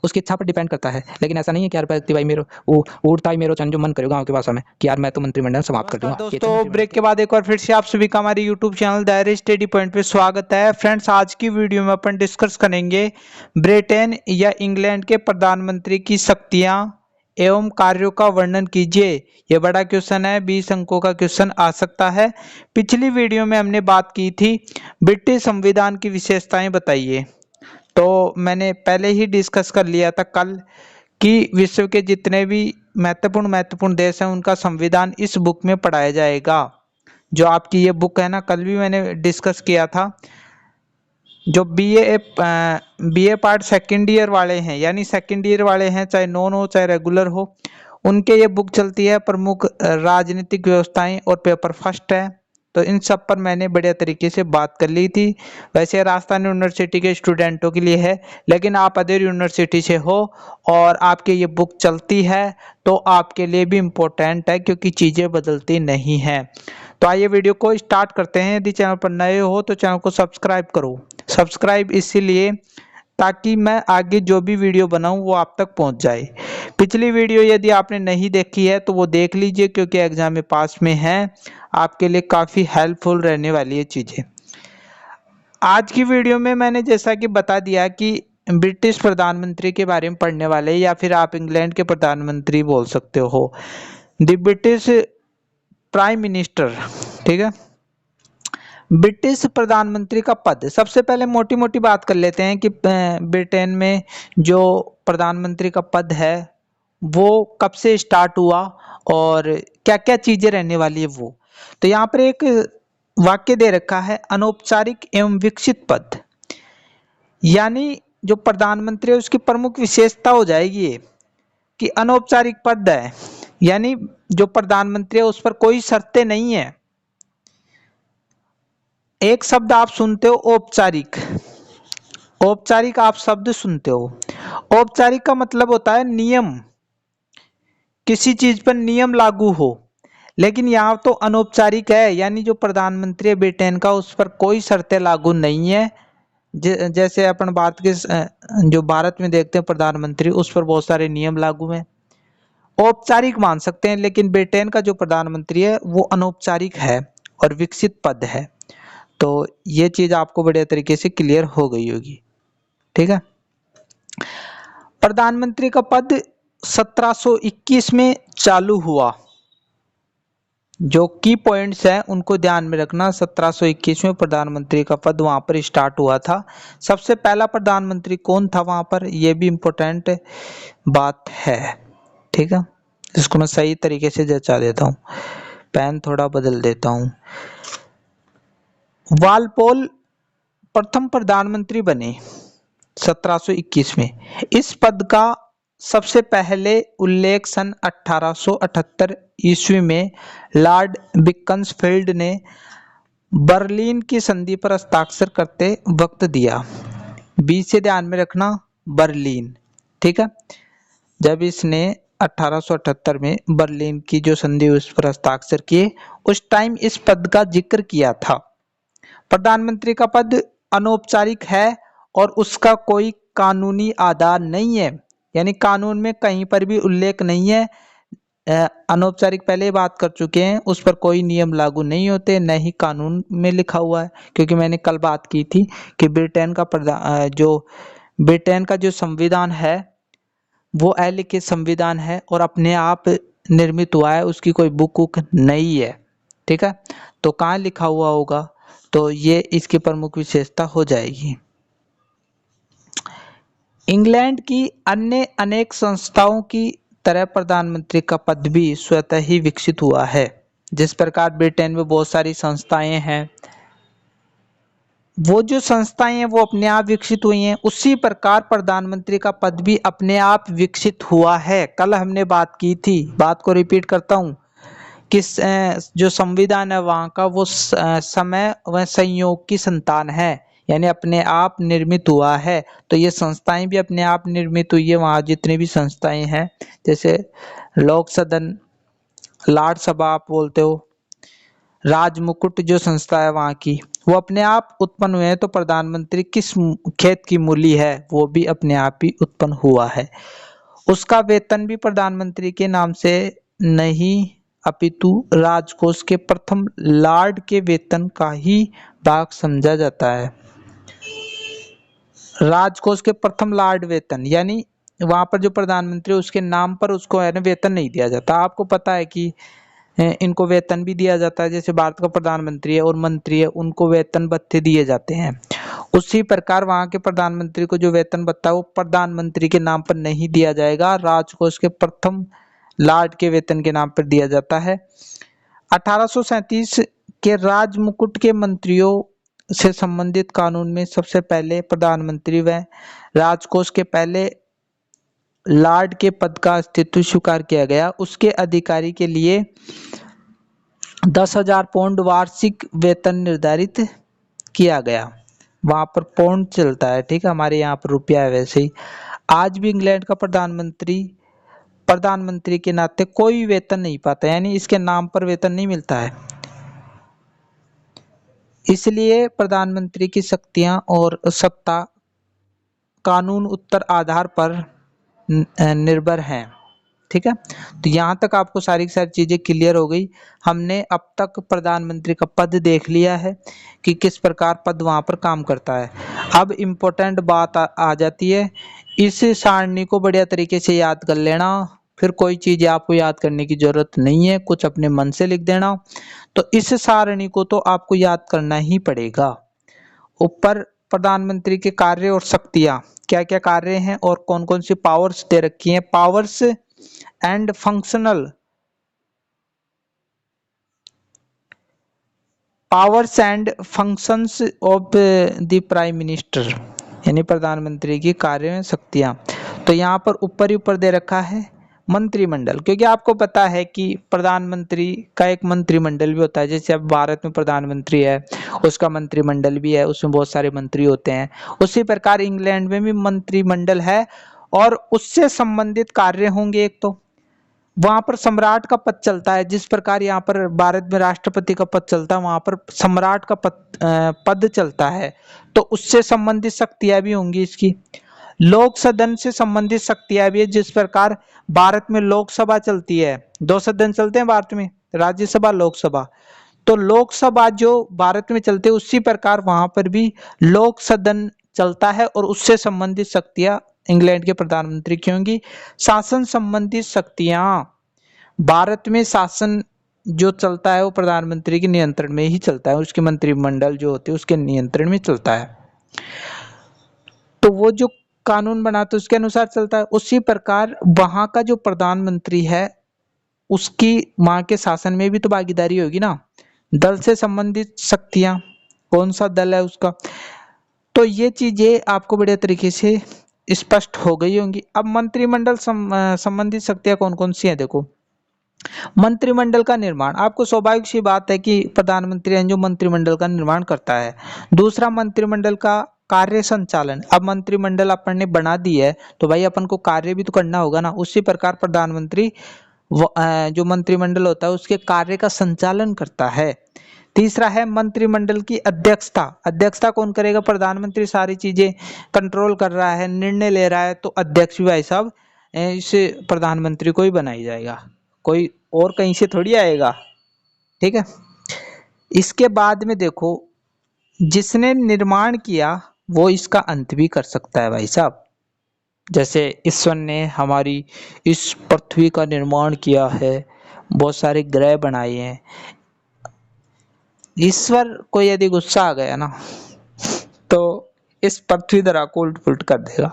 उसकी इच्छा पर डिपेंड करता है। लेकिन ऐसा नहीं है कि यार भाई मेरो वो उड़ता ही मेरो चन जो मन करे गाँव की भाषा में कि यार मैं तो मंत्रिमंडल समाप्त कर दूंगा। दोस्तों ब्रेक के बाद एक बार फिर से आप सभी का हमारे यूट्यूब चैनल दायरे स्टडी पॉइंट पे स्वागत है। फ्रेंड्स, आज की वीडियो में अपन डिस्कस करेंगे ब्रिटेन या इंग्लैंड के प्रधानमंत्री की शक्तियां एवं कार्यों का वर्णन कीजिए। यह बड़ा क्वेश्चन है, 20 अंकों का क्वेश्चन आ सकता है। पिछली वीडियो में हमने बात की थी ब्रिटिश संविधान की विशेषताएं बताइए, तो मैंने पहले ही डिस्कस कर लिया था कल कि विश्व के जितने भी महत्वपूर्ण देश हैं उनका संविधान इस बुक में पढ़ाया जाएगा। जो आपकी ये बुक है ना, कल भी मैंने डिस्कस किया था। जो बीए पार्ट सेकेंड ईयर वाले हैं, यानी सेकेंड ईयर वाले हैं, चाहे नॉन हो चाहे रेगुलर हो, उनके ये बुक चलती है प्रमुख राजनीतिक व्यवस्थाएं और पेपर फर्स्ट है। तो इन सब पर मैंने बढ़िया तरीके से बात कर ली थी। वैसे राजस्थान यूनिवर्सिटी के स्टूडेंटों के लिए है, लेकिन आप अदर यूनिवर्सिटी से हो और आपके ये बुक चलती है तो आपके लिए भी इम्पोर्टेंट है, क्योंकि चीज़ें बदलती नहीं हैं। तो आइए वीडियो को स्टार्ट करते हैं। यदि चैनल पर नए हो तो चैनल को सब्सक्राइब करो। सब्सक्राइब इसीलिए ताकि मैं आगे जो भी वीडियो बनाऊं वो आप तक पहुंच जाए। पिछली वीडियो यदि आपने नहीं देखी है तो वो देख लीजिए, क्योंकि एग्जाम में पास में है, आपके लिए काफ़ी हेल्पफुल रहने वाली है चीज़ें। आज की वीडियो में मैंने जैसा कि बता दिया कि ब्रिटिश प्रधानमंत्री के बारे में पढ़ने वाले, या फिर आप इंग्लैंड के प्रधानमंत्री बोल सकते हो, द ब्रिटिश प्राइम मिनिस्टर। ठीक है, ब्रिटिश प्रधानमंत्री का पद। सबसे पहले मोटी मोटी बात कर लेते हैं कि ब्रिटेन में जो प्रधानमंत्री का पद है वो कब से स्टार्ट हुआ और क्या क्या चीजें रहने वाली है वो। तो यहाँ पर एक वाक्य दे रखा है, अनौपचारिक एवं विकसित पद। यानी जो प्रधानमंत्री है उसकी प्रमुख विशेषता हो जाएगी ये कि अनौपचारिक पद है, यानी जो प्रधानमंत्री है उस पर कोई शर्तें नहीं है। एक शब्द आप सुनते हो औपचारिक, औपचारिक आप शब्द सुनते हो। औपचारिक का मतलब होता है नियम, किसी चीज पर नियम लागू हो। लेकिन यहाँ तो अनौपचारिक है, यानी जो प्रधानमंत्री है ब्रिटेन का उस पर कोई शर्तें लागू नहीं है। जैसे अपन भारत के जो भारत में देखते हैं प्रधानमंत्री, उस पर बहुत सारे नियम लागू हैं, औपचारिक मान सकते हैं। लेकिन ब्रिटेन का जो प्रधानमंत्री है वो अनौपचारिक है और विकसित पद है। तो ये चीज आपको बढ़िया तरीके से क्लियर हो गई होगी। ठीक है, प्रधानमंत्री का पद 1721 में चालू हुआ। जो की पॉइंट्स हैं उनको ध्यान में रखना। 1721 में प्रधानमंत्री का पद वहां पर स्टार्ट हुआ था। सबसे पहला प्रधानमंत्री कौन था वहां पर, यह भी इंपॉर्टेंट बात है। ठीक है, इसको मैं सही तरीके से जचा देता हूँ, पेन थोड़ा बदल देता हूँ। वालपोल प्रथम प्रधानमंत्री बने 1721 में। इस पद का सबसे पहले उल्लेख सन 1878 ईस्वी में लॉर्ड बीकंसफील्ड ने बर्लिन की संधि पर हस्ताक्षर करते वक्त दिया। बीच से ध्यान में रखना, बर्लिन। ठीक है, जब इसने 1878 में बर्लिन की जो संधि उस पर हस्ताक्षर किए, उस टाइम इस पद का जिक्र किया था। प्रधानमंत्री का पद अनौपचारिक है और उसका कोई कानूनी आधार नहीं है, यानी कानून में कहीं पर भी उल्लेख नहीं है। अनौपचारिक पहले बात कर चुके हैं, उस पर कोई नियम लागू नहीं होते, न ही कानून में लिखा हुआ है। क्योंकि मैंने कल बात की थी कि ब्रिटेन का जो संविधान है वो अलिखित संविधान है और अपने आप निर्मित हुआ है, उसकी कोई बुक नहीं है। ठीक है, तो कहाँ लिखा हुआ होगा, तो ये इसकी प्रमुख विशेषता हो जाएगी। इंग्लैंड की अन्य अनेक संस्थाओं की तरह प्रधानमंत्री का पद भी स्वतः ही विकसित हुआ है। जिस प्रकार ब्रिटेन में बहुत सारी संस्थाएं हैं, वो जो संस्थाएं हैं वो अपने आप विकसित हुई हैं, उसी प्रकार प्रधानमंत्री का पद भी अपने आप विकसित हुआ है। कल हमने बात की थी, बात को रिपीट करता हूँ कि जो संविधान है वहाँ का वो समय व संयोग की संतान है, यानी अपने आप निर्मित हुआ है। तो ये संस्थाएं भी अपने आप निर्मित हुई है। वहाँ जितनी भी संस्थाएं हैं, जैसे लोक सदन, लाट सभा आप बोलते हो, राजमुकुट जो संस्था है वहाँ की, वो अपने आप उत्पन्न हुए हैं, तो प्रधानमंत्री किस खेत की मूली है, वो भी अपने आप ही उत्पन्न हुआ है। उसका वेतन भी प्रधानमंत्री के नाम से नहीं अपितु राजकोष के प्रथम लॉर्ड के वेतन का ही भाग समझा जाता है। राजकोष के प्रथम लॉर्ड वेतन यानी वहां पर जो प्रधानमंत्री उसके नाम पर उसको है ना वेतन नहीं दिया जाता। आपको पता है कि इनको वेतन भी दिया जाता है, जैसे भारत का प्रधानमंत्री है और मंत्री है उनको वेतन भत्ते दिए जाते हैं। उसी प्रकार वहां के प्रधानमंत्री को जो वेतन भत्ता है वो प्रधानमंत्री के नाम पर नहीं दिया जाएगा, राजकोष के प्रथम लॉर्ड के वेतन के नाम पर दिया जाता है। 1837 के राज मुकुट के मंत्रियों से संबंधित कानून में सबसे पहले प्रधानमंत्री व राजकोष के पहले लॉर्ड के पद का अस्तित्व स्वीकार किया गया। उसके अधिकारी के लिए 10,000 पौंड वार्षिक वेतन निर्धारित किया गया। वहां पर पौंड चलता है, ठीक है, हमारे यहाँ पर रुपया है। वैसे ही आज भी इंग्लैंड का प्रधानमंत्री के नाते कोई वेतन नहीं पाता, यानी इसके नाम पर वेतन नहीं मिलता है। इसलिए प्रधानमंत्री की शक्तियां और सत्ता कानून उत्तर आधार पर निर्भर हैं। ठीक है, तो यहाँ तक आपको सारी की सारी चीजें क्लियर हो गई। हमने अब तक प्रधानमंत्री का पद देख लिया है कि किस प्रकार पद वहां पर काम करता है। अब इम्पोर्टेंट बात आ जाती है, इस सारणी को बढ़िया तरीके से याद कर लेना, फिर कोई चीज आपको याद करने की जरूरत नहीं है, कुछ अपने मन से लिख देना। तो इस सारणी को तो आपको याद करना ही पड़ेगा। ऊपर प्रधानमंत्री के कार्य और शक्तियां, क्या क्या कार्य हैं और कौन कौन सी पावर्स दे रखी हैं। Powers and functions of the prime minister, यानी प्रधानमंत्री की कार्य शक्तियां। तो यहाँ पर ऊपर ही ऊपर दे रखा है मंत्रिमंडल, क्योंकि आपको पता है कि प्रधानमंत्री का एक मंत्रिमंडल भी होता है। जैसे अब भारत में प्रधानमंत्री है, उसका मंत्रिमंडल भी है, उसमें बहुत सारे मंत्री होते हैं। उसी प्रकार इंग्लैंड में भी मंत्रिमंडल है और उससे संबंधित कार्य होंगे। एक तो वहां पर सम्राट का पद चलता है, जिस प्रकार यहाँ पर भारत में राष्ट्रपति का पद चलता है, वहां पर सम्राट का पद चलता है। तो उससे संबंधित शक्तियां भी होंगी इसकी। लोक सदन से संबंधित शक्तियां भी है, जिस प्रकार भारत में लोकसभा चलती है। 2 सदन चलते हैं भारत में, राज्यसभा लोकसभा। तो लोकसभा जो भारत में चलते है उसी प्रकार वहां पर भी लोक सदन चलता है और उससे संबंधित शक्तियां इंग्लैंड के प्रधानमंत्री की होंगी। शासन संबंधित शक्तियां, भारत में शासन जो चलता है वो प्रधानमंत्री के नियंत्रण में ही चलता है, उसके मंत्रिमंडल जो होते हैं उसके नियंत्रण में चलता है। तो वो जो कानून बनाते उसके अनुसार चलता है। उसी प्रकार वहां का जो प्रधानमंत्री है उसकी वहां के शासन में भी तो भागीदारी होगी ना। दल से संबंधित शक्तियां, कौन सा दल है उसका। तो ये चीजें आपको बढ़िया तरीके से स्पष्ट हो गई होंगी। अब मंत्रिमंडल संबंधित शक्तियां कौन कौन सी हैं, देखो। मंत्रिमंडल का निर्माण, आपको स्वाभाविक सी बात है कि प्रधानमंत्री है जो मंत्रिमंडल का निर्माण करता है। दूसरा, मंत्रिमंडल का कार्य संचालन। अब मंत्रिमंडल अपन ने बना दी है तो भाई अपन को कार्य भी तो करना होगा ना। उसी प्रकार प्रधानमंत्री जो मंत्रिमंडल होता है उसके कार्य का संचालन करता है। तीसरा है मंत्रिमंडल की अध्यक्षता। अध्यक्षता कौन करेगा, प्रधानमंत्री सारी चीजें कंट्रोल कर रहा है, निर्णय ले रहा है, तो अध्यक्ष भी भाई साहब इस प्रधानमंत्री को ही बनाई जाएगा, कोई और कहीं से थोड़ी आएगा। ठीक है, इसके बाद में देखो, जिसने निर्माण किया वो इसका अंत भी कर सकता है भाई साहब। जैसे ईश्वर ने हमारी इस पृथ्वी का निर्माण किया है, बहुत सारे ग्रह बनाए हैं। ईश्वर को यदि गुस्सा आ गया ना तो इस पृथ्वी धरा को उल्ट पुलट कर देगा।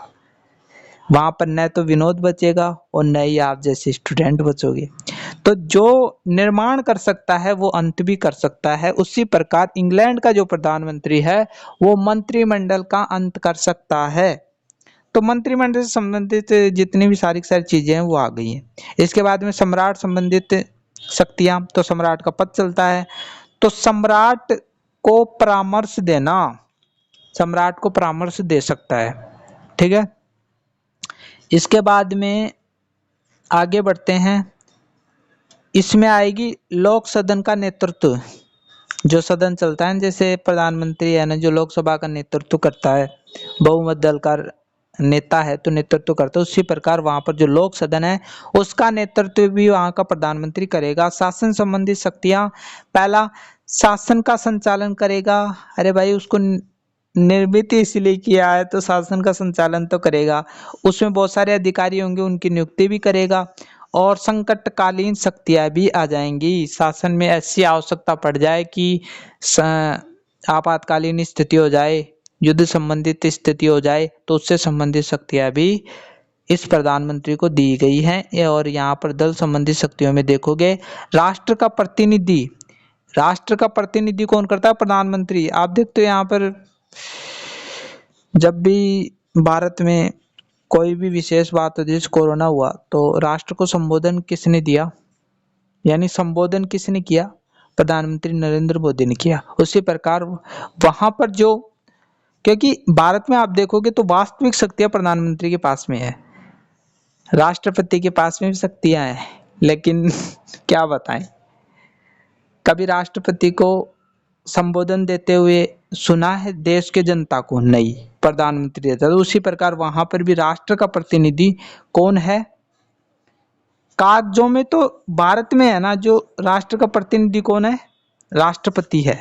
वहां पर न तो विनोद बचेगा और न ही आप जैसे स्टूडेंट बचोगे। तो जो निर्माण कर सकता है वो अंत भी कर सकता है। उसी प्रकार इंग्लैंड का जो प्रधानमंत्री है वो मंत्रिमंडल का अंत कर सकता है। तो मंत्रिमंडल से संबंधित जितनी भी सारी चीजें हैं वो आ गई हैं। इसके बाद में सम्राट संबंधित शक्तियां, तो सम्राट का पद चलता है। तो सम्राट को परामर्श देना, सम्राट को परामर्श दे सकता है। ठीक है, इसके बाद में आगे बढ़ते हैं। इसमें आएगी लोक सदन का नेतृत्व। जो सदन चलता है, जैसे प्रधानमंत्री है ना, जो लोकसभा का नेतृत्व करता है, बहुमत दल का नेता है तो नेतृत्व करता है, उसी प्रकार वहां पर जो लोक सदन है उसका नेतृत्व भी वहां का प्रधानमंत्री करेगा। शासन संबंधी शक्तियां, पहला शासन का संचालन करेगा। अरे भाई, उसको निर्मित इसलिए किया है तो शासन का संचालन तो करेगा। उसमें बहुत सारे अधिकारी होंगे, उनकी नियुक्ति भी करेगा। और संकटकालीन शक्तियां भी आ जाएंगी। शासन में ऐसी आवश्यकता पड़ जाए कि आपातकालीन स्थिति हो जाए, युद्ध संबंधित स्थिति हो जाए, तो उससे संबंधित शक्तियां भी इस प्रधानमंत्री को दी गई हैं। और यहाँ पर दल संबंधी शक्तियों में देखोगे, राष्ट्र का प्रतिनिधि, राष्ट्र का प्रतिनिधि कौन करता है? प्रधानमंत्री। आप देखते हो यहाँ पर जब भी भारत में कोई भी विशेष बात हो, जैसे कोरोना हुआ, तो राष्ट्र को संबोधन किसने दिया, यानी संबोधन किसने किया? प्रधानमंत्री नरेंद्र मोदी ने किया। उसी प्रकार वहां पर जो, क्योंकि भारत में आप देखोगे तो वास्तविक शक्तियां प्रधानमंत्री के पास में है, राष्ट्रपति के पास में भी शक्तियां हैं, लेकिन क्या बताएं, कभी राष्ट्रपति को संबोधन देते हुए सुना है देश के जनता को? नहीं, प्रधानमंत्री देता है। तो उसी प्रकार वहां पर भी राष्ट्र का प्रतिनिधि कौन है? कागजों में तो भारत में है ना, जो राष्ट्र का प्रतिनिधि कौन है? राष्ट्रपति है।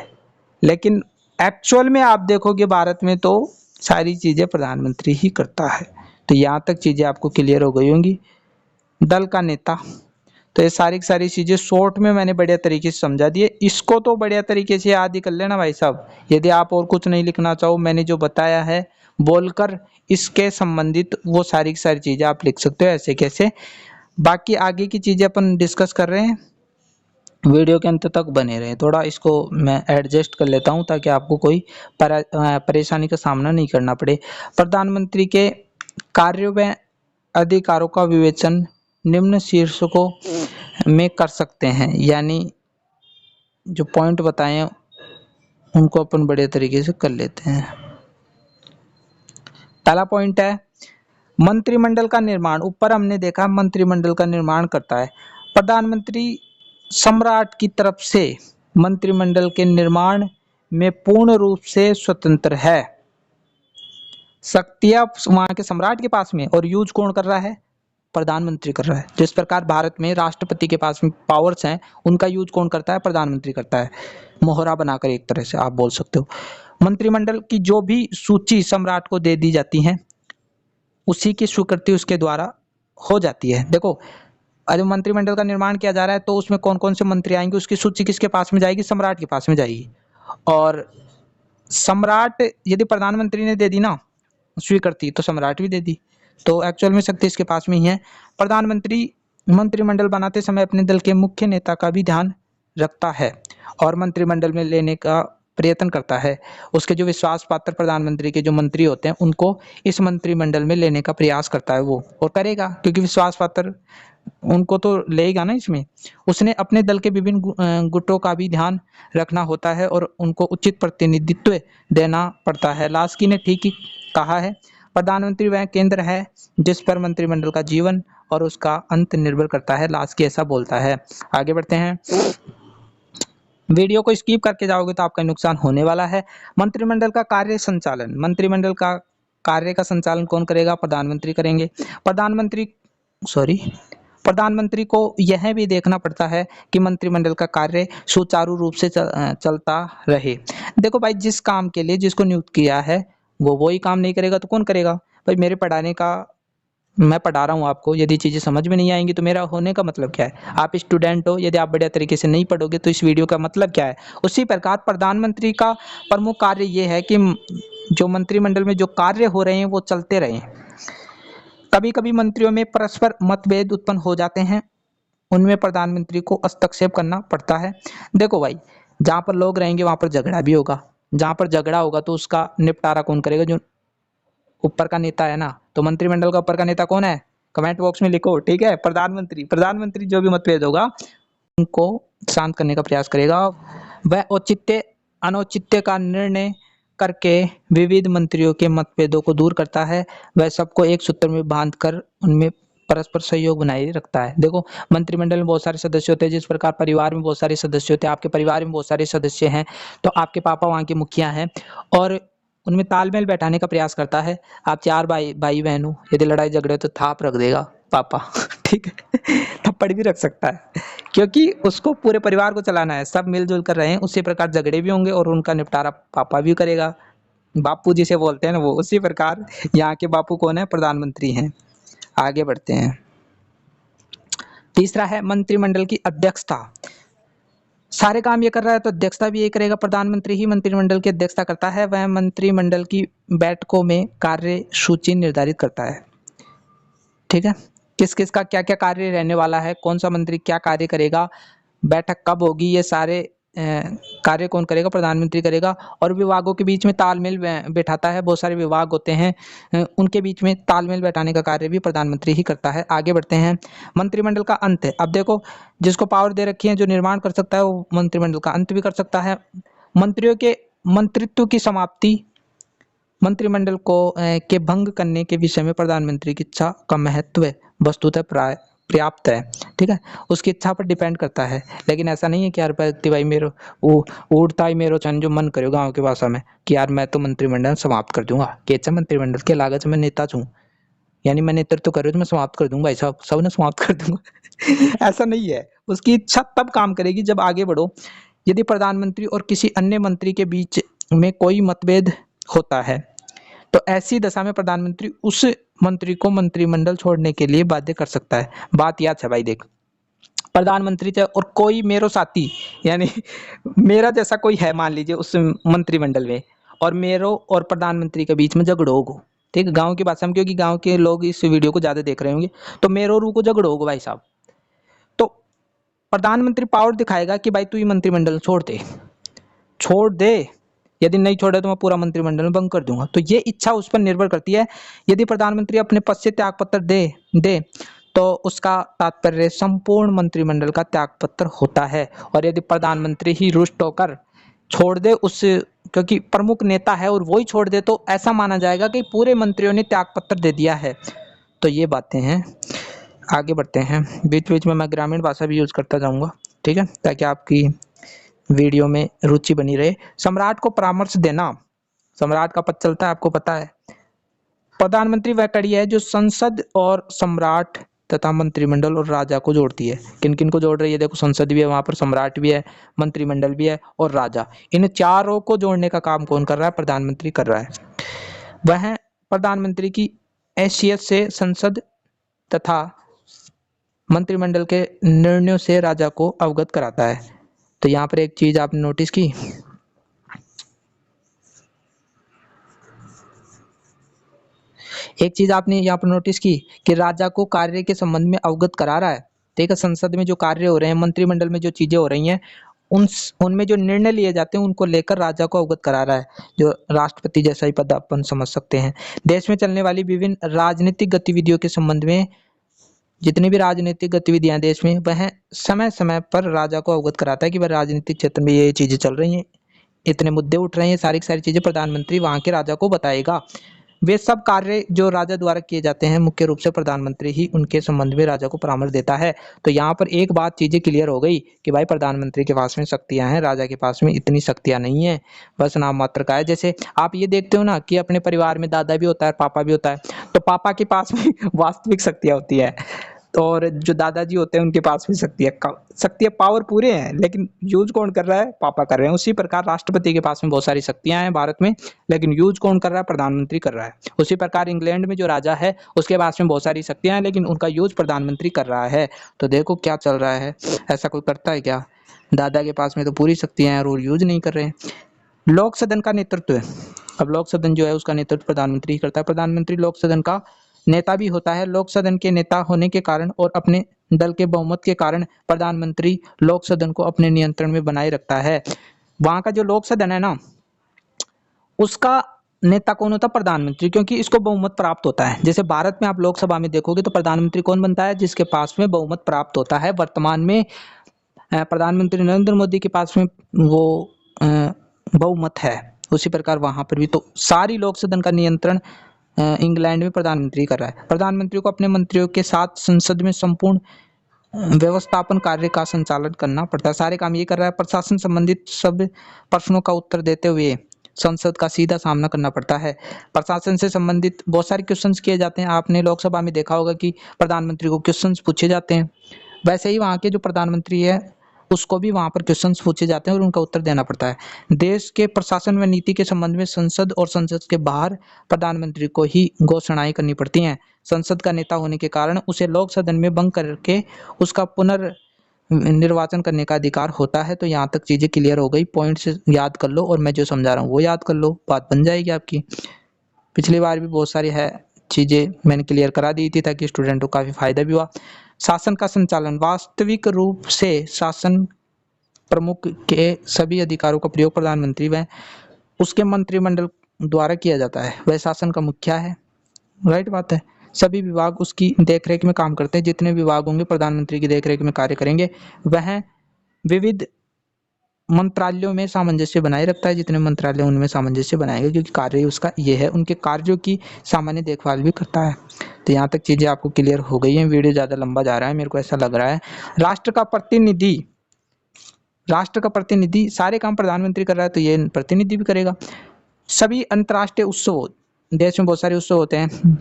लेकिन एक्चुअल में आप देखोगे भारत में तो सारी चीजें प्रधानमंत्री ही करता है। तो यहाँ तक चीजें आपको क्लियर हो गई होंगी। दल का नेता, तो ये सारी की सारी चीजें शॉर्ट में मैंने बढ़िया तरीके से समझा दिए। इसको तो बढ़िया तरीके से याद ही कर लेना भाई साहब। यदि आप और कुछ नहीं लिखना चाहो, मैंने जो बताया है बोलकर इसके संबंधित वो सारी की सारी चीजें आप लिख सकते हो ऐसे कैसे। बाकी आगे की चीजें अपन डिस्कस कर रहे हैं, वीडियो के अंत तक बने रहे। थोड़ा इसको मैं एडजस्ट कर लेता हूं ताकि आपको कोई परेशानी का सामना नहीं करना पड़े। प्रधानमंत्री के कार्यों में अधिकारों का विवेचन निम्न शीर्षकों में कर सकते हैं, यानी जो पॉइंट बताए हैं उनको अपन बड़े तरीके से कर लेते हैं। पहला पॉइंट है मंत्रिमंडल का निर्माण। ऊपर हमने देखा मंत्रिमंडल का निर्माण करता है प्रधानमंत्री। सम्राट की तरफ से मंत्रिमंडल के निर्माण में पूर्ण रूप से स्वतंत्र है। शक्तियां वहां के सम्राट के पास में, और यूज कौन कर रहा है? प्रधानमंत्री कर रहा है। जिस प्रकार भारत में राष्ट्रपति के पास में पावर्स हैं, उनका यूज कौन करता है? प्रधानमंत्री करता है, मोहरा बनाकर एक तरह से आप बोल सकते हो। मंत्रिमंडल की जो भी सूची सम्राट को दे दी जाती है, उसी की स्वीकृति उसके द्वारा हो जाती है। देखो, अगर मंत्रिमंडल का निर्माण किया जा रहा है तो उसमें कौन कौन से मंत्री आएंगे, उसकी सूची किसके पास में जाएगी? सम्राट के पास में जाएगी। और सम्राट यदि प्रधानमंत्री ने दे दी ना स्वीकृति, तो सम्राट भी दे दी। तो एक्चुअल में शक्ति इसके पास में ही है। प्रधानमंत्री मंत्रिमंडल बनाते समय अपने दल के मुख्य नेता का भी ध्यान रखता है और मंत्रिमंडल में लेने का प्रयत्न करता है। उसके जो विश्वास पात्र प्रधानमंत्री के जो मंत्री होते हैं, उनको इस मंत्रिमंडल में लेने का प्रयास करता है वो, और करेगा, क्योंकि विश्वास पात्र उनको तो लेगा ना इसमें। उसने अपने दल के विभिन्न गुटों का भी ध्यान रखना होता है और उनको उचित प्रतिनिधित्व देना पड़ता है। लास्की ने ठीक ही कहा है, प्रधानमंत्री वह केंद्र है जिस पर मंत्रिमंडल का जीवन और उसका अंत निर्भर करता है। लास्की ऐसा बोलता है। आगे बढ़ते हैं। वीडियो को स्किप करके जाओगे तो आपका नुकसान होने वाला है। मंत्रिमंडल का कार्य संचालन। मंत्रिमंडल का कार्य का संचालन कौन करेगा? प्रधानमंत्री करेंगे। प्रधानमंत्री को यह भी देखना पड़ता है कि मंत्रिमंडल का कार्य सुचारू रूप से चलता रहे। देखो भाई, जिस काम के लिए जिसको नियुक्त किया है वो वही काम नहीं करेगा तो कौन करेगा? भाई, मेरे पढ़ाने का, मैं पढ़ा रहा हूँ आपको, यदि चीज़ें समझ में नहीं आएंगी तो मेरा होने का मतलब क्या है? आप स्टूडेंट हो, यदि आप बढ़िया तरीके से नहीं पढ़ोगे तो इस वीडियो का मतलब क्या है? उसी प्रकार प्रधानमंत्री का प्रमुख कार्य ये है कि जो मंत्रिमंडल में जो कार्य हो रहे हैं वो चलते रहें। कभी कभी मंत्रियों में परस्पर मतभेद उत्पन्न हो जाते हैं, उनमें प्रधानमंत्री को हस्तक्षेप करना पड़ता है। देखो भाई, जहाँ पर लोग रहेंगे वहाँ पर झगड़ा भी होगा। जहाँ पर झगड़ा होगा तो उसका निपटारा कौन करेगा? जो ऊपर का नेता है ना। तो मंत्रिमंडल का ऊपर का नेता कौन है? कमेंट बॉक्स में लिखो, ठीक है? प्रधानमंत्री जो भी मतभेद होगा उनको शांत करने का प्रयास करेगा। वह औचित्य अनौचित्य का निर्णय करके विविध मंत्रियों के मतभेदों को दूर करता है। वह सबको एक सूत्र में बांधकर उनमें परस्पर सहयोग बनाए रखता है। देखो, मंत्रिमंडल में बहुत सारे सदस्य होते हैं, जिस प्रकार परिवार में बहुत सारे सदस्य होते हैं, आपके परिवार में बहुत सारे सदस्य हैं, तो आपके पापा वहाँ के मुखिया हैं और उनमें तालमेल बैठाने का प्रयास करता है। आप 4 भाई बहन हो, यदि लड़ाई झगड़े तो थाप रख देगा पापा ठीक है, थप्पड़ भी रख सकता है, क्योंकि उसको पूरे परिवार को चलाना है, सब मिलजुल कर रहे हैं। उसी प्रकार झगड़े भी होंगे और उनका निपटारा पापा भी करेगा। बापू जिसे बोलते हैं ना, वो उसी प्रकार यहाँ के बापू कौन है? प्रधानमंत्री हैं। आगे बढ़ते हैं। तीसरा है मंत्रिमंडल की अध्यक्षता। सारे काम ये कर रहा है तो अध्यक्षता भी ये करेगा। प्रधानमंत्री ही मंत्रिमंडल की अध्यक्षता करता है। वह मंत्रिमंडल की बैठकों में कार्य सूची निर्धारित करता है। ठीक है, किस किस का क्या क्या कार्य रहने वाला है, कौन सा मंत्री क्या कार्य करेगा, बैठक कब होगी, ये सारे कार्य कौन करेगा? प्रधानमंत्री करेगा। और विभागों के बीच में तालमेल बैठाता है। बहुत सारे विभाग होते हैं, उनके बीच में तालमेल बैठाने का कार्य भी प्रधानमंत्री ही करता है। आगे बढ़ते हैं। मंत्रिमंडल का अंत है। अब देखो, जिसको पावर दे रखी है, जो निर्माण कर सकता है, वो मंत्रिमंडल का अंत भी कर सकता है। मंत्रियों के मंत्रित्व की समाप्ति मंत्रिमंडल को के भंग करने के विषय में प्रधानमंत्री की इच्छा का महत्व वस्तुतः पर्याप्त है। ठीक है, उसकी इच्छा पर डिपेंड करता है। लेकिन ऐसा नहीं है कि यार व्यक्ति भाई मेरो उड़ता ही मेरो चन जो मन करो गाँव की भाषा में, कि यार मैं तो मंत्रिमंडल समाप्त कर दूंगा, कि अच्छा मंत्रिमंडल के लागत मैं नेता छूँ, यानी मैं नेतृत्व कर रही हूँ तो मैं समाप्त कर दूंगा भाई साहब, सब ने समाप्त कर दूंगा ऐसा नहीं है। उसकी इच्छा तब काम करेगी जब आगे बढ़ो। यदि प्रधानमंत्री और किसी अन्य मंत्री के बीच में कोई मतभेद होता है तो ऐसी दशा में प्रधानमंत्री उस मंत्री को मंत्रिमंडल छोड़ने के लिए बाध्य कर सकता है। बात याद है भाई, देख, प्रधानमंत्री चाहे और कोई मेरो साथी, यानी मेरा जैसा कोई है मान लीजिए उस मंत्रिमंडल में, और मेरो और प्रधानमंत्री के बीच में झगड़ो होगो, ठीक है, गांव की भाषा में, क्योंकि गांव के लोग इस वीडियो को ज्यादा देख रहे होंगे, तो मेरो और को झगड़ो होगो भाई साहब, तो प्रधानमंत्री पावर दिखाएगा कि भाई तू ये मंत्रिमंडल छोड़ दे, यदि नहीं छोड़े तो मैं पूरा मंत्रिमंडल भंग कर दूंगा। तो ये इच्छा उस पर निर्भर करती है। यदि प्रधानमंत्री अपने पद से त्यागपत्र दे तो उसका तात्पर्य संपूर्ण मंत्रिमंडल का त्यागपत्र होता है। और यदि प्रधानमंत्री ही रुष्ट होकर छोड़ दे उस, क्योंकि प्रमुख नेता है और वो ही छोड़ दे, तो ऐसा माना जाएगा कि पूरे मंत्रियों ने त्यागपत्र दे दिया है। तो ये बातें हैं। आगे बढ़ते हैं। बीच बीच में मैं ग्रामीण भाषा भी यूज करता जाऊंगा, ठीक है, ताकि आपकी वीडियो में रुचि बनी रहे। सम्राट को परामर्श देना, सम्राट का पद चलता है, आपको पता है। प्रधानमंत्री वह कड़ी है जो संसद और सम्राट तथा मंत्रिमंडल और राजा को जोड़ती है। किन किन को जोड़ रही है? देखो, संसद भी है, वहां पर सम्राट भी है, मंत्रिमंडल भी है और राजा। इन चारों को जोड़ने का काम कौन कर रहा है? प्रधानमंत्री कर रहा है। वह प्रधानमंत्री की हैसियत से संसद तथा मंत्रिमंडल के निर्णयों से राजा को अवगत कराता है। तो यहाँ पर एक चीज आपने नोटिस की, एक चीज आपने यहाँ पर नोटिस की कि राजा को कार्य के संबंध में अवगत करा रहा है। ठीक है, संसद में जो कार्य हो रहे हैं, मंत्रिमंडल में जो चीजें हो रही हैं, उनमें जो निर्णय लिए जाते हैं उनको लेकर राजा को अवगत करा रहा है, जो राष्ट्रपति जैसा ही पद अपन समझ सकते हैं। देश में चलने वाली विभिन्न राजनीतिक गतिविधियों के संबंध में, जितनी भी राजनीतिक गतिविधियां देश में, वह समय समय पर राजा को अवगत कराता है कि वह राजनीतिक क्षेत्र में ये चीजें चल रही हैं, इतने मुद्दे उठ रहे हैं, सारी की सारी चीजें प्रधानमंत्री वहां के राजा को बताएगा। वे सब कार्य जो राजा द्वारा किए जाते हैं, मुख्य रूप से प्रधानमंत्री ही उनके संबंध में राजा को परामर्श देता है। तो यहाँ पर एक बात चीजें क्लियर हो गई कि भाई प्रधानमंत्री के पास में शक्तियां हैं, राजा के पास में इतनी शक्तियां नहीं है, बस नाम मात्र का है। जैसे आप ये देखते हो ना कि अपने परिवार में दादा भी होता है, पापा भी होता है, तो पापा के पास में वास्तविक शक्तियां होती है, और जो दादाजी होते हैं उनके पास भी शक्तियां पावर पूरे हैं, लेकिन यूज कौन कर रहा है? पापा कर रहे हैं। उसी प्रकार राष्ट्रपति के पास में बहुत सारी शक्तियां हैं भारत में, लेकिन यूज कौन कर रहा है? प्रधानमंत्री कर रहा है। उसी प्रकार इंग्लैंड में जो राजा है उसके पास में बहुत सारी शक्तियां हैं, लेकिन उनका यूज प्रधानमंत्री कर रहा है। तो देखो क्या चल रहा है, ऐसा कोई करता है क्या? दादा के पास में तो पूरी शक्तियां हैं और यूज नहीं कर रहे हैं। लोक सदन का नेतृत्व है। अब लोक सदन जो है उसका नेतृत्व प्रधानमंत्री करता है। प्रधानमंत्री लोक सदन का नेता भी होता है। लोक सदन के नेता होने के कारण और अपने दल के बहुमत के कारण प्रधानमंत्री लोक सदन को अपने नियंत्रण में बनाए रखता है। वहां का जो लोक सदन है ना, उसका नेता कौन होता है? प्रधानमंत्री, क्योंकि इसको बहुमत प्राप्त होता है। जैसे भारत में आप लोकसभा में देखोगे तो प्रधानमंत्री कौन बनता है? जिसके पास में बहुमत प्राप्त होता है। वर्तमान में प्रधानमंत्री नरेंद्र मोदी के पास में वो बहुमत है। उसी प्रकार वहां पर भी तो सारी लोक सदन का नियंत्रण इंग्लैंड में प्रधानमंत्री कर रहा है। प्रधानमंत्री को अपने मंत्रियों के साथ संसद में संपूर्ण व्यवस्थापन कार्य का संचालन करना पड़ता है। सारे काम ये कर रहा है। प्रशासन संबंधित सब प्रश्नों का उत्तर देते हुए संसद का सीधा सामना करना पड़ता है। प्रशासन से संबंधित बहुत सारे क्वेश्चंस किए जाते हैं। आपने लोकसभा में देखा होगा कि प्रधानमंत्री को क्वेश्चंस पूछे जाते हैं, वैसे ही वहाँ के जो प्रधानमंत्री है उसको भी वहाँ पर क्वेश्चंस पूछे जाते हैं और उनका उत्तर देना पड़ता है। देश के प्रशासन व नीति के संबंध में संसद और संसद के बाहर प्रधानमंत्री को ही घोषणाएं करनी पड़ती हैं। संसद का नेता होने के कारण उसे लोक सदन में भंग करके उसका पुनर्निर्वाचन करने का अधिकार होता है। तो यहाँ तक चीजें क्लियर हो गई। पॉइंट्स याद कर लो और मैं जो समझा रहा हूँ वो याद कर लो, बात बन जाएगी आपकी। पिछली बार भी बहुत सारी है चीजें मैंने क्लियर करा दी थी ताकि स्टूडेंट को काफी फायदा भी हुआ। शासन का संचालन, वास्तविक रूप से शासन प्रमुख के सभी अधिकारों का प्रयोग प्रधानमंत्री व उसके मंत्रिमंडल द्वारा किया जाता है। वह शासन का मुखिया है। राइट बात है। सभी विभाग उसकी देखरेख में काम करते हैं। जितने विभाग होंगे प्रधानमंत्री की देखरेख में कार्य करेंगे। वह विविध मंत्रालयों में सामंजस्य बनाए रखता है। जितने मंत्रालय उनमें सामंजस्य बनाएगा क्योंकि कार्य उसका ये है, उनके कार्यों की सामान्य देखभाल भी करता है। तो यहाँ तक चीजें आपको क्लियर हो गई हैं। वीडियो ज्यादा लंबा जा रहा है, मेरे को ऐसा लग रहा है। राष्ट्र का प्रतिनिधि सारे काम प्रधानमंत्री कर रहा है तो ये प्रतिनिधि भी करेगा। सभी अंतर्राष्ट्रीय उत्सव, देश में बहुत सारे उत्सव होते हैं।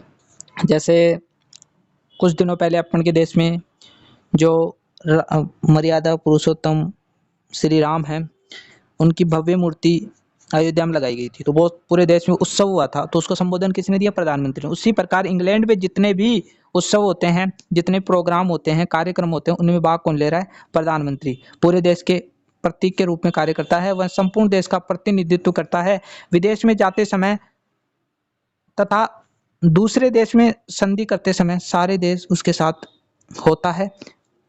जैसे कुछ दिनों पहले अपन के देश में जो मर्यादा पुरुषोत्तम श्री राम हैं, उनकी भव्य मूर्ति अयोध्या में लगाई गई थी, तो बहुत पूरे देश में उत्सव हुआ था। तो उसका संबोधन किसने दिया? प्रधानमंत्री ने। उसी प्रकार इंग्लैंड में जितने भी उत्सव होते हैं, जितने प्रोग्राम होते हैं, कार्यक्रम होते हैं, उनमें भाग कौन ले रहा है? प्रधानमंत्री। पूरे देश के प्रतीक के रूप में कार्य करता है। वह संपूर्ण देश का प्रतिनिधित्व करता है। विदेश में जाते समय तथा दूसरे देश में संधि करते समय सारे देश उसके साथ होता है।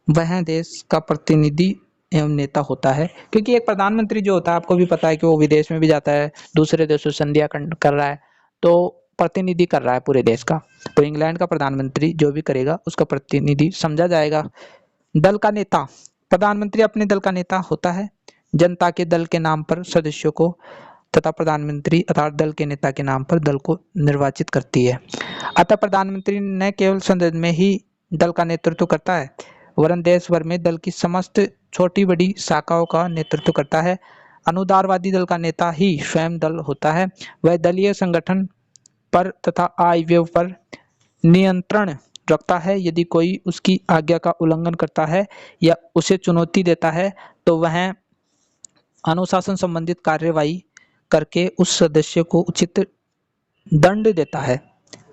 वह देश का प्रतिनिधि एवं नेता होता है। क्योंकि एक प्रधानमंत्री जो होता है, आपको भी पता है कि वो विदेश में भी जाता है, दूसरे देशों से संधियां कर रहा है, तो प्रतिनिधि कर रहा है पूरे देश का। तो इंग्लैंड का प्रधानमंत्री जो भी करेगा उसका प्रतिनिधि समझा जाएगा। दल का नेता, प्रधानमंत्री अपने दल का नेता होता है। जनता के दल के नाम पर सदस्यों को तथा प्रधानमंत्री अर्थात दल के नेता के नाम पर दल को निर्वाचित करती है। अतः प्रधानमंत्री न केवल संसद में ही दल का नेतृत्व करता है वरन देश भर में दल की समस्त छोटी बड़ी शाखाओं का नेतृत्व करता है। अनुदारवादी दल का नेता ही स्वयं दल होता है। वह दलीय संगठन पर तथा आय व्यय पर नियंत्रण रखता है। यदि कोई उसकी आज्ञा का उल्लंघन करता है या उसे चुनौती देता है तो वह अनुशासन संबंधित कार्यवाही करके उस सदस्य को उचित दंड देता है।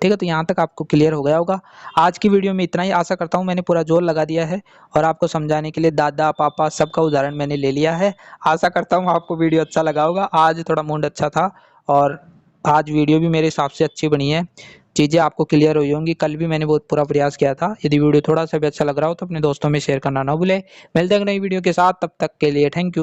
ठीक है, तो यहाँ तक आपको क्लियर हो गया होगा। आज की वीडियो में इतना ही। आशा करता हूँ मैंने पूरा जोर लगा दिया है और आपको समझाने के लिए दादा पापा सबका उदाहरण मैंने ले लिया है। आशा करता हूँ आपको वीडियो अच्छा लगा होगा। आज थोड़ा मूड अच्छा था और आज वीडियो भी मेरे हिसाब से अच्छी बनी है। चीज़ें आपको क्लियर हुई होंगी। कल भी मैंने बहुत पूरा प्रयास किया था। यदि वीडियो थोड़ा सा भी अच्छा लग रहा हो तो अपने दोस्तों में शेयर करना ना भूले। मिलते हैं नई वीडियो के साथ, तब तक के लिए थैंक यू।